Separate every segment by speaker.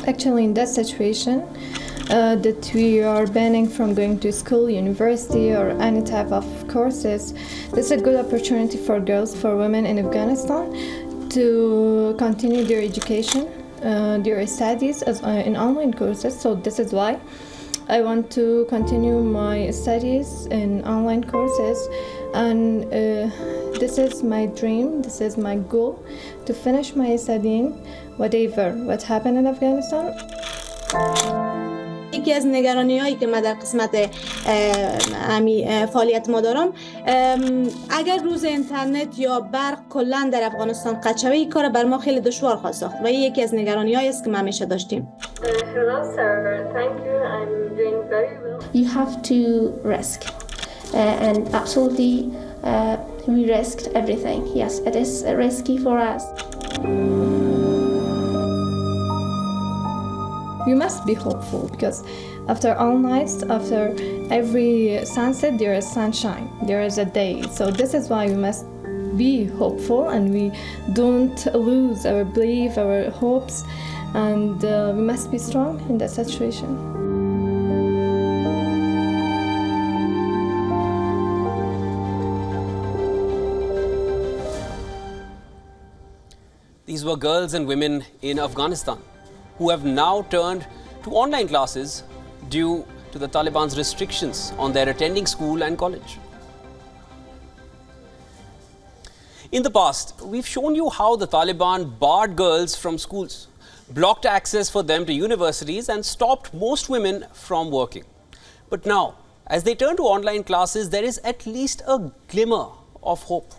Speaker 1: Actually, in that situation, that we are banning from going to school, university, or any type of courses, this is a good opportunity for girls, for women in Afghanistan to continue their education, their studies in online courses. So this is why I want to continue my studies in online courses, and this is my dream, this is my goal, to finish my studying what happened in Afghanistan.
Speaker 2: یکی از نگرانی‌هایی که من در قسمت فعالیت ما دارم، اگر روز اینترنت یا برق کلاً در افغانستان قطع شود، این کار بر ما خیلی دشوار خواهد ساخت و یکی از نگرانی‌هایی است که ما همیشه داشتیم.
Speaker 3: Hello sir, thank you. I'm doing very well.
Speaker 4: You have to risk, and absolutely we risked everything. Yes, it is risky for us.
Speaker 1: We must be hopeful, because after all nights, after every sunset, there is sunshine, there is a day. So this is why we must be hopeful, and we don't lose our belief, our hopes, and we must be strong in that situation.
Speaker 5: These were girls and women in Afghanistan who have now turned to online classes due to the Taliban's restrictions on their attending school and college. In the past, we've shown you how the Taliban barred girls from schools, blocked access for them to universities, and stopped most women from working. But now, as they turn to online classes, there is at least a glimmer of hope.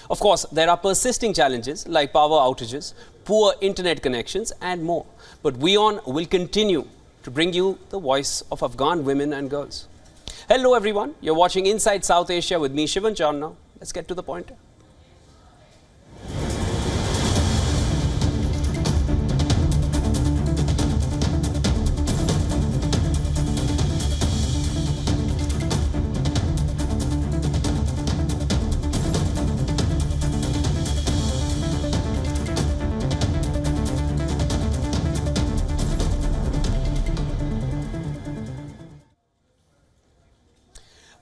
Speaker 5: Of course, there are persisting challenges like power outages, poor internet connections, and more. But WION will continue to bring you the voice of Afghan women and girls. Hello everyone, you're watching Inside South Asia with me, Shivan Chandna. Let's get to the point.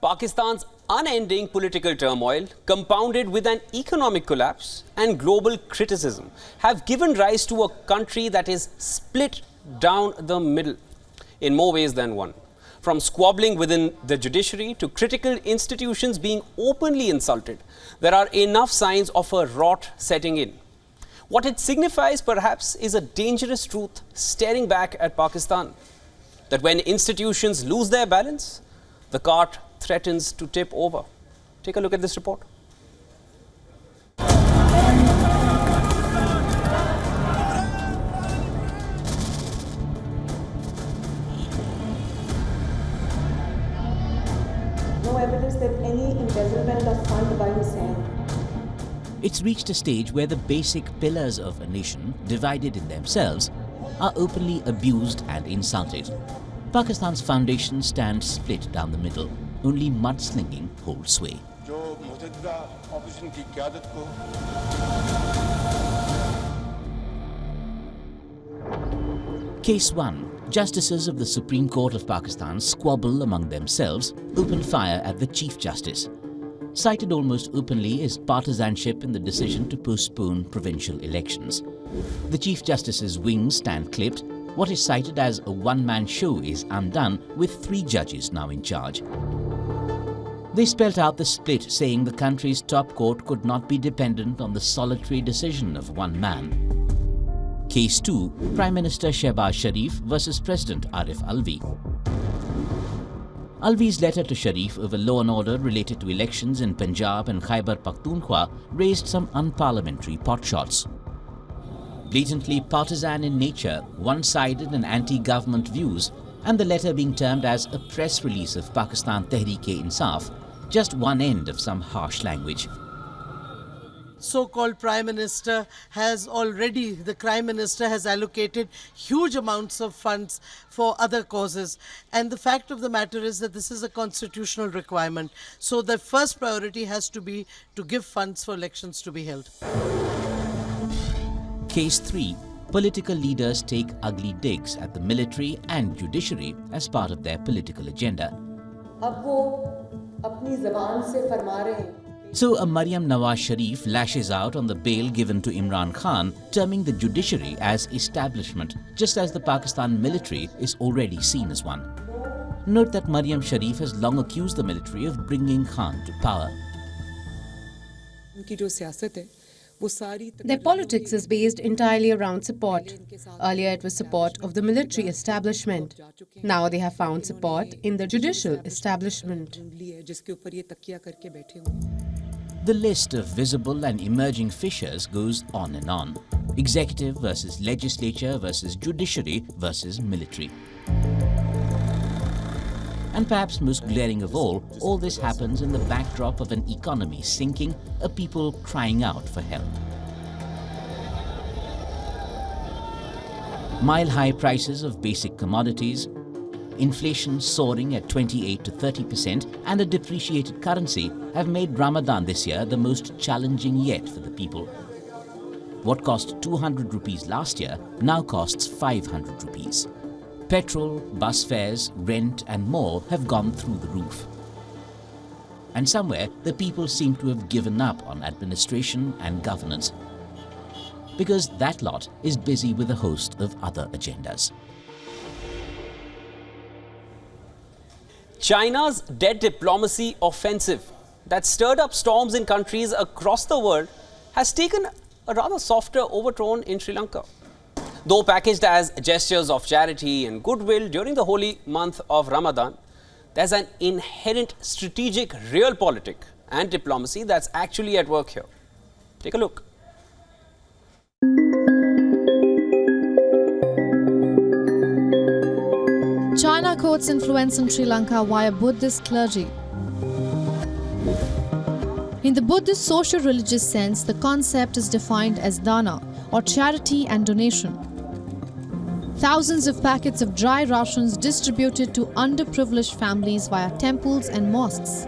Speaker 5: Pakistan's unending political turmoil, compounded with an economic collapse and global criticism, have given rise to a country that is split down the middle in more ways than one. From squabbling within the judiciary to critical institutions being openly insulted, there are enough signs of a rot setting in. What it signifies, perhaps, is a dangerous truth staring back at Pakistan, that when institutions lose their balance, the cart threatens to tip over. Take a look at this report.
Speaker 2: No evidence that any embezzlement of funds by his hand.
Speaker 6: It's reached a stage where the basic pillars of a nation, divided in themselves, are openly abused and insulted. Pakistan's foundation stands split down the middle. Only mudslinging holds sway. Case 1. Justices of the Supreme Court of Pakistan squabble among themselves, open fire at the Chief Justice. Cited almost openly is partisanship in the decision to postpone provincial elections. The Chief Justice's wings stand clipped. What is cited as a one-man show is undone, with 3 judges now in charge. They spelt out the split, saying the country's top court could not be dependent on the solitary decision of one man. Case 2. Prime Minister Shehbaz Sharif versus President Arif Alvi. Alvi's letter to Sharif over law and order related to elections in Punjab and Khyber Pakhtunkhwa raised some unparliamentary potshots. Blatantly partisan in nature, one-sided and anti-government views, and the letter being termed as a press release of Pakistan Tehreek-e-Insaf, just one end of some harsh language.
Speaker 7: So-called Prime Minister has allocated huge amounts of funds for other causes, and the fact of the matter is that this is a constitutional requirement. So the first priority has to be to give funds for elections to be held.
Speaker 6: Case 3. political leaders take ugly digs at the military and judiciary as part of their political agenda. So a Maryam Nawaz Sharif lashes out on the bail given to Imran Khan, terming the judiciary as establishment, just as the Pakistan military is already seen as one. Note that Maryam Sharif has long accused the military of bringing Khan to power.
Speaker 8: Their politics is based entirely around support. Earlier it was support of the military establishment. Now they have found support in the judicial establishment.
Speaker 6: The list of visible and emerging fissures goes on and on. Executive versus legislature versus judiciary versus military. And perhaps most glaring of all this happens in the backdrop of an economy sinking, a people crying out for help. Mile-high prices of basic commodities, inflation soaring at 28 to 30%, and a depreciated currency have made Ramadan this year the most challenging yet for the people. What cost 200 rupees last year now costs 500 rupees. Petrol, bus fares, rent and more have gone through the roof. And somewhere the people seem to have given up on administration and governance, because that lot is busy with a host of other agendas.
Speaker 5: China's debt diplomacy offensive that stirred up storms in countries across the world has taken a rather softer overtone in Sri Lanka. Though packaged as gestures of charity and goodwill during the holy month of Ramadan, there's an inherent strategic realpolitik and diplomacy that's actually at work here. Take a look.
Speaker 9: China courts influence in Sri Lanka via Buddhist clergy. In the Buddhist social-religious sense, the concept is defined as dana, or charity and donation. Thousands of packets of dry rations distributed to underprivileged families via temples and mosques.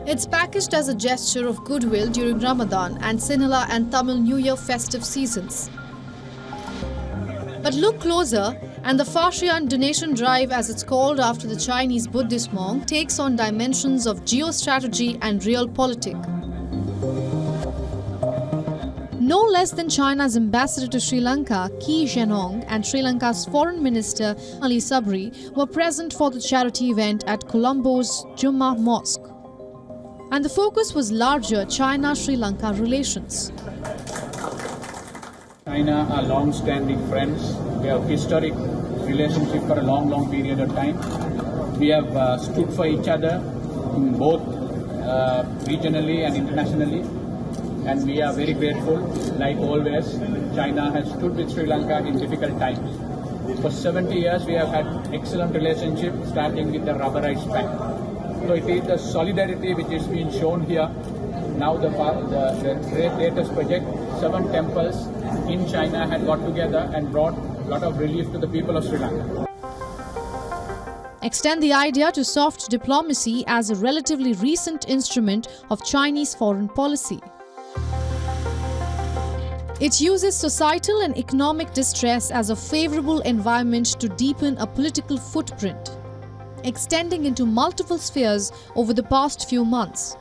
Speaker 9: It's packaged as a gesture of goodwill during Ramadan and Sinhala and Tamil New Year festive seasons. But look closer, and the Fashion donation drive, as it's called after the Chinese Buddhist monk, takes on dimensions of geostrategy and realpolitik. No less than China's ambassador to Sri Lanka, Ki Zhenong, and Sri Lanka's foreign minister, Ali Sabri, were present for the charity event at Colombo's Jummah Mosque. And the focus was larger China-Sri Lanka relations.
Speaker 10: China are long-standing friends. We have historic relationship for a long period of time. We have stood for each other in both regionally and internationally. And we are very grateful. Like always, China has stood with Sri Lanka in difficult times. For 70 years, we have had excellent relationship, starting with the rubberized pact. So it is the solidarity which is being shown here. Now the latest project, 7 temples in China had got together and brought a lot of relief to the people of Sri Lanka.
Speaker 9: Extend the idea to soft diplomacy as a relatively recent instrument of Chinese foreign policy. It uses societal and economic distress as a favorable environment to deepen a political footprint, extending into multiple spheres over the past few months.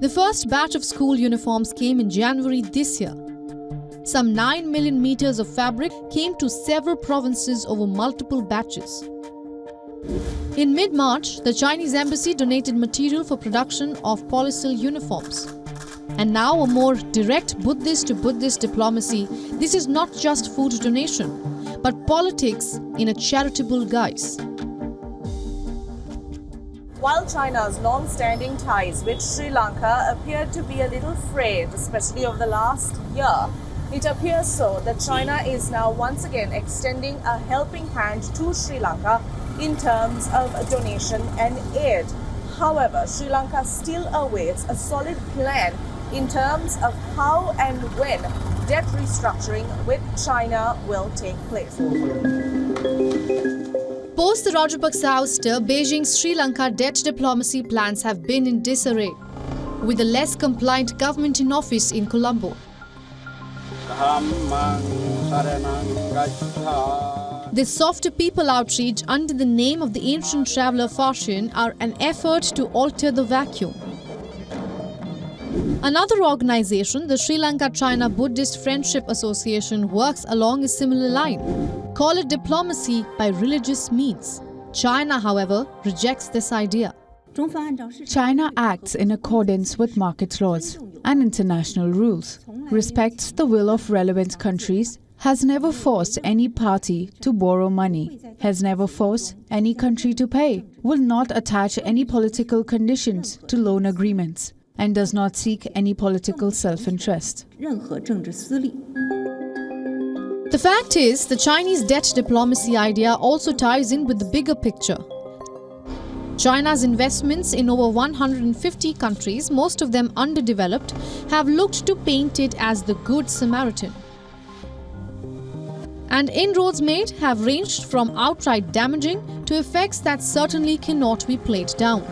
Speaker 9: The first batch of school uniforms came in January this year. Some 9 million meters of fabric came to several provinces over multiple batches. In mid-March, the Chinese embassy donated material for production of polysil uniforms. And now a more direct Buddhist to Buddhist diplomacy. This is not just food donation, but politics in a charitable guise.
Speaker 11: While China's long-standing ties with Sri Lanka appear to be a little frayed, especially over the last year, it appears so that China is now once again extending a helping hand to Sri Lanka in terms of donation and aid. However, Sri Lanka still awaits a solid plan in terms of how and when debt restructuring with China will take place.
Speaker 9: Post the Rajapaksa ouster, Beijing's Sri Lanka debt diplomacy plans have been in disarray. with a less compliant government in office in Colombo. This softer people outreach under the name of the ancient traveller Fashion are an effort to alter the vacuum. Another organization, the Sri Lanka China Buddhist Friendship Association, works along a similar line. Call it diplomacy by religious means. China, however, rejects this idea.
Speaker 12: China acts in accordance with market laws and international rules, respects the will of relevant countries, has never forced any party to borrow money, has never forced any country to pay, will not attach any political conditions to loan agreements, and does not seek any political self-interest.
Speaker 9: The fact is, the Chinese debt diplomacy idea also ties in with the bigger picture. China's investments in over 150 countries, most of them underdeveloped, have looked to paint it as the Good Samaritan. And inroads made have ranged from outright damaging to effects that certainly cannot be played down.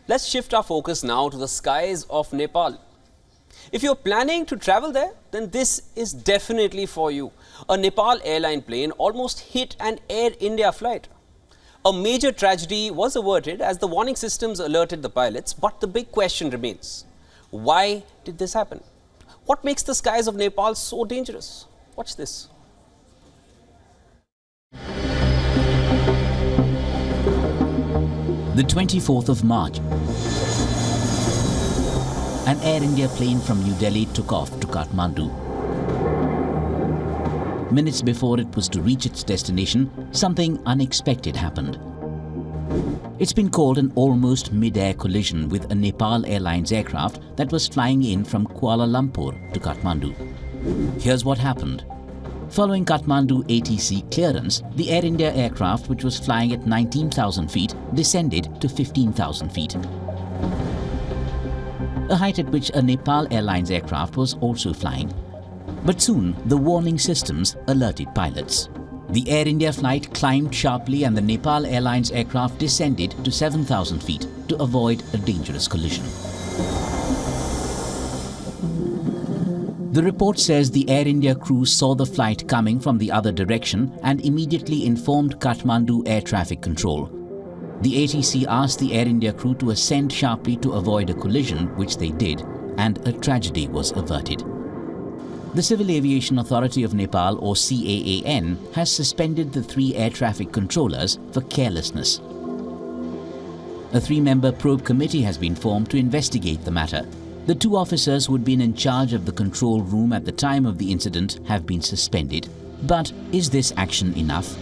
Speaker 5: Let's shift our focus now to the skies of Nepal. If you're planning to travel there, then this is definitely for you. A Nepal airline plane almost hit an Air India flight. A major tragedy was averted as the warning systems alerted the pilots, but the big question remains. Why did this happen? What makes the skies of Nepal so dangerous? Watch this.
Speaker 6: The 24th of March, an Air India plane from New Delhi took off to Kathmandu. Minutes before it was to reach its destination, something unexpected happened. It's been called an almost mid-air collision with a Nepal Airlines aircraft that was flying in from Kuala Lumpur to Kathmandu. Here's what happened. Following Kathmandu ATC clearance, the Air India aircraft, which was flying at 19,000 feet, descended to 15,000 feet. A height at which a Nepal Airlines aircraft was also flying. But soon, the warning systems alerted pilots. The Air India flight climbed sharply and the Nepal Airlines aircraft descended to 7,000 feet to avoid a dangerous collision. The report says the Air India crew saw the flight coming from the other direction and immediately informed Kathmandu Air Traffic Control. The ATC asked the Air India crew to ascend sharply to avoid a collision, which they did, and a tragedy was averted. The Civil Aviation Authority of Nepal, or CAAN, has suspended the 3 air traffic controllers for carelessness. A 3-member probe committee has been formed to investigate the matter. The 2 officers who had been in charge of the control room at the time of the incident have been suspended. But is this action enough?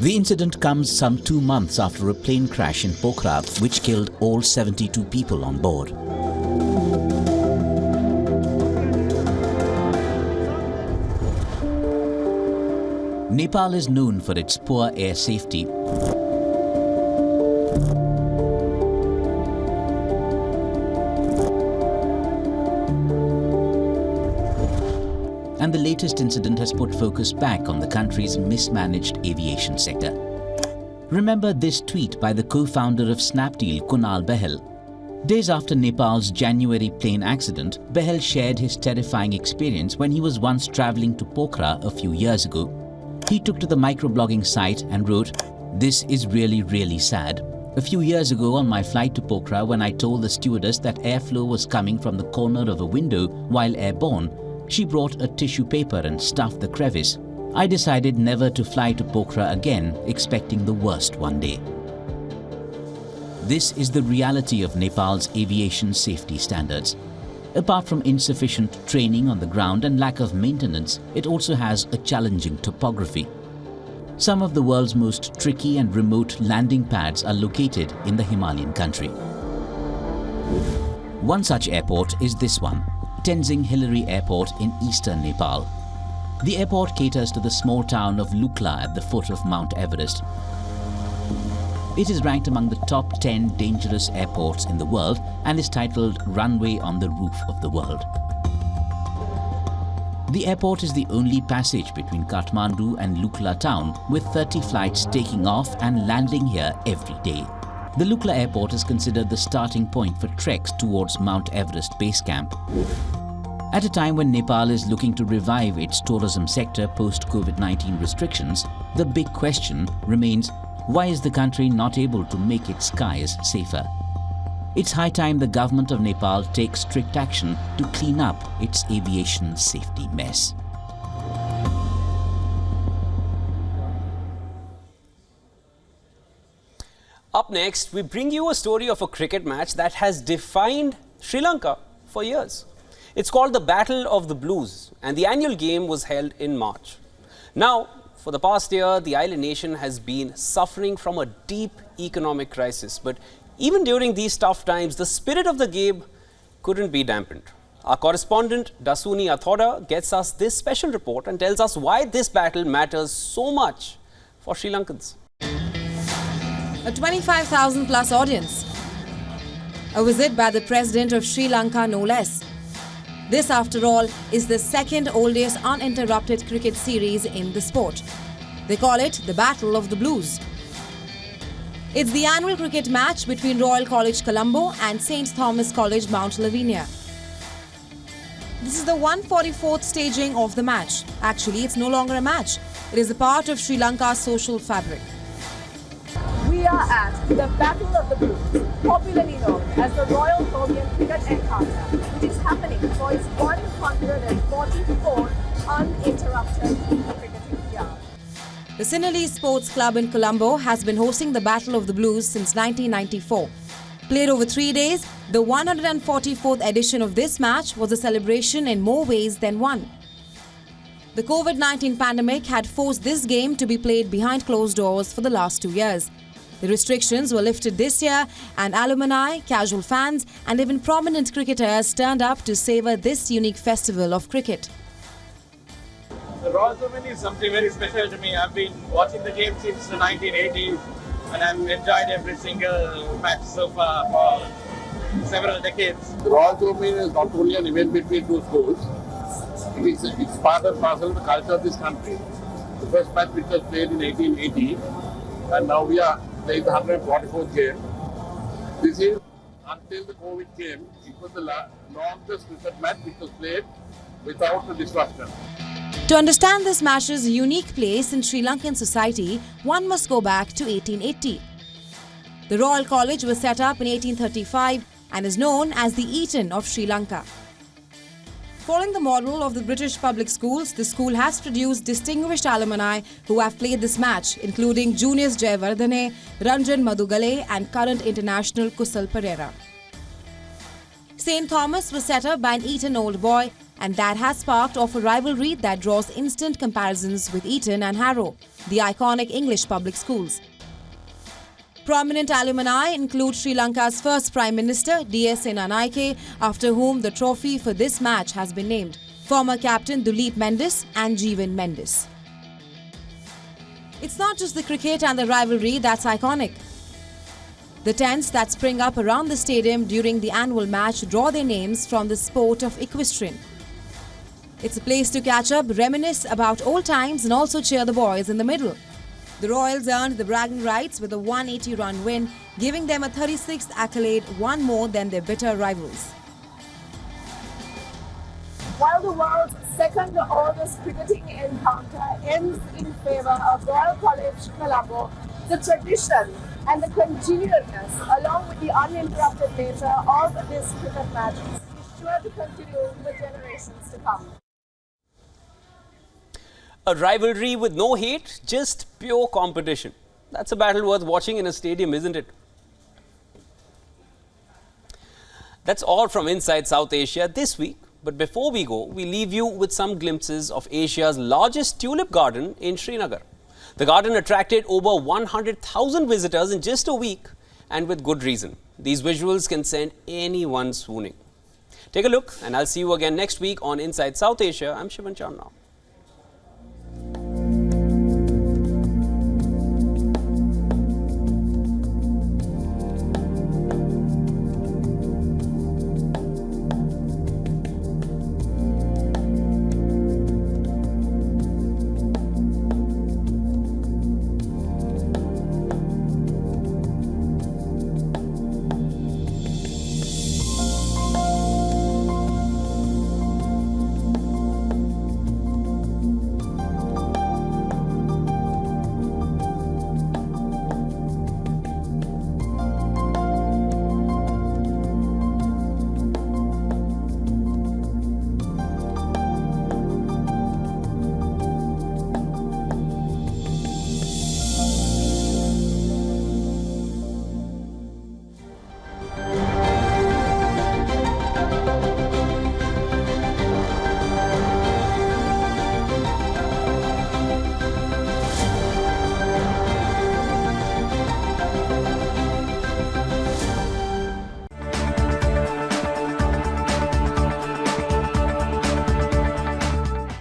Speaker 6: The incident comes some 2 months after a plane crash in Pokhara, which killed all 72 people on board. Nepal is known for its poor air safety. And the latest incident has put focus back on the country's mismanaged aviation sector. Remember this tweet by the co-founder of Snapdeal, Kunal Bahel. Days after Nepal's January plane accident, Bahel shared his terrifying experience when he was once traveling to Pokhara a few years ago. He took to the microblogging site and wrote, "This is really, really sad. A few years ago on my flight to Pokhara, when I told the stewardess that airflow was coming from the corner of a window while airborne, she brought a tissue paper and stuffed the crevice. I decided never to fly to Pokhara again, expecting the worst one day." This is the reality of Nepal's aviation safety standards. Apart from insufficient training on the ground and lack of maintenance, it also has a challenging topography. Some of the world's most tricky and remote landing pads are located in the Himalayan country. One such airport is this one, Tenzing Hillary Airport in eastern Nepal. The airport caters to the small town of Lukla at the foot of Mount Everest. It is ranked among the top 10 dangerous airports in the world and is titled Runway on the Roof of the World. The airport is the only passage between Kathmandu and Lukla town, with 30 flights taking off and landing here every day. The Lukla airport is considered the starting point for treks towards Mount Everest base camp. At a time when Nepal is looking to revive its tourism sector post-COVID-19 restrictions, the big question remains, why is the country not able to make its skies safer? It's high time the government of Nepal takes strict action to clean up its aviation safety mess.
Speaker 5: Up next, we bring you a story of a cricket match that has defined Sri Lanka for years. It's called the Battle of the Blues, and the annual game was held in March. Now, for the past year, the island nation has been suffering from a deep economic crisis. But even during these tough times, the spirit of the game couldn't be dampened. Our correspondent Dasuni Athoda gets us this special report and tells us why this battle matters so much for Sri Lankans.
Speaker 13: A 25,000 plus audience. A visit by the President of Sri Lanka, no less. This, after all, is the second oldest uninterrupted cricket series in the sport. They call it the Battle of the Blues. It's the annual cricket match between Royal College Colombo and St. Thomas College, Mount Lavinia. This is the 144th staging of the match. Actually, it's no longer a match. It is a part of Sri Lanka's social fabric.
Speaker 11: We are at the Battle of the Blues, popularly known as the Royal Colombian Cricket Encounter, which is happening for its 144th uninterrupted cricketing year.
Speaker 13: The Sinhalese Sports Club in Colombo has been hosting the Battle of the Blues since 1994. Played over 3 days, the 144th edition of this match was a celebration in more ways than one. The COVID-19 pandemic had forced this game to be played behind closed doors for the last 2 years. The restrictions were lifted this year, and alumni, casual fans and even prominent cricketers turned up to savour this unique festival of cricket.
Speaker 14: The Royal Colombian is something very special to me. I've been watching the game since the 1980s and I've enjoyed every single match so far for several decades.
Speaker 15: The Royal Colombian is not only an event between two schools, it's part and parcel of the culture of this country. The first match which was played in 1880 and now we are playing the 144th game. This is, until the COVID came, it was the longest cricket match which was played without a disruption.
Speaker 13: To understand this match's unique place in Sri Lankan society, one must go back to 1880. The Royal College was set up in 1835 and is known as the Eton of Sri Lanka. Following the model of the British public schools, the school has produced distinguished alumni who have played this match, including Junius Jayawardene, Ranjan Madugale and current international Kusal Pereira. St. Thomas was set up by an Eton old boy, and that has sparked off a rivalry that draws instant comparisons with Eton and Harrow, the iconic English public schools. Prominent alumni include Sri Lanka's first Prime Minister D.S. Senanaike, after whom the trophy for this match has been named, former captain Duleep Mendes and Jeevan Mendes. It's not just the cricket and the rivalry that's iconic. The tents that spring up around the stadium during the annual match draw their names from the sport of equestrian. It's a place to catch up, reminisce about old times and also cheer the boys in the middle. The Royals earned the bragging rights with a 180-run win, giving them a 36th accolade, one more than their bitter rivals.
Speaker 11: While the world's second oldest cricketing encounter ends in favour of Royal College Colombo, the tradition and the continuedness, along with the uninterrupted nature of this cricket match, is sure to continue for generations to come.
Speaker 5: A rivalry with no hate, just pure competition. That's a battle worth watching in a stadium, isn't it? That's all from Inside South Asia this week. But before we go, we leave you with some glimpses of Asia's largest tulip garden in Srinagar. The garden attracted over 100,000 visitors in just a week, and with good reason. These visuals can send anyone swooning. Take a look, and I'll see you again next week on Inside South Asia. I'm Shivan Chandna.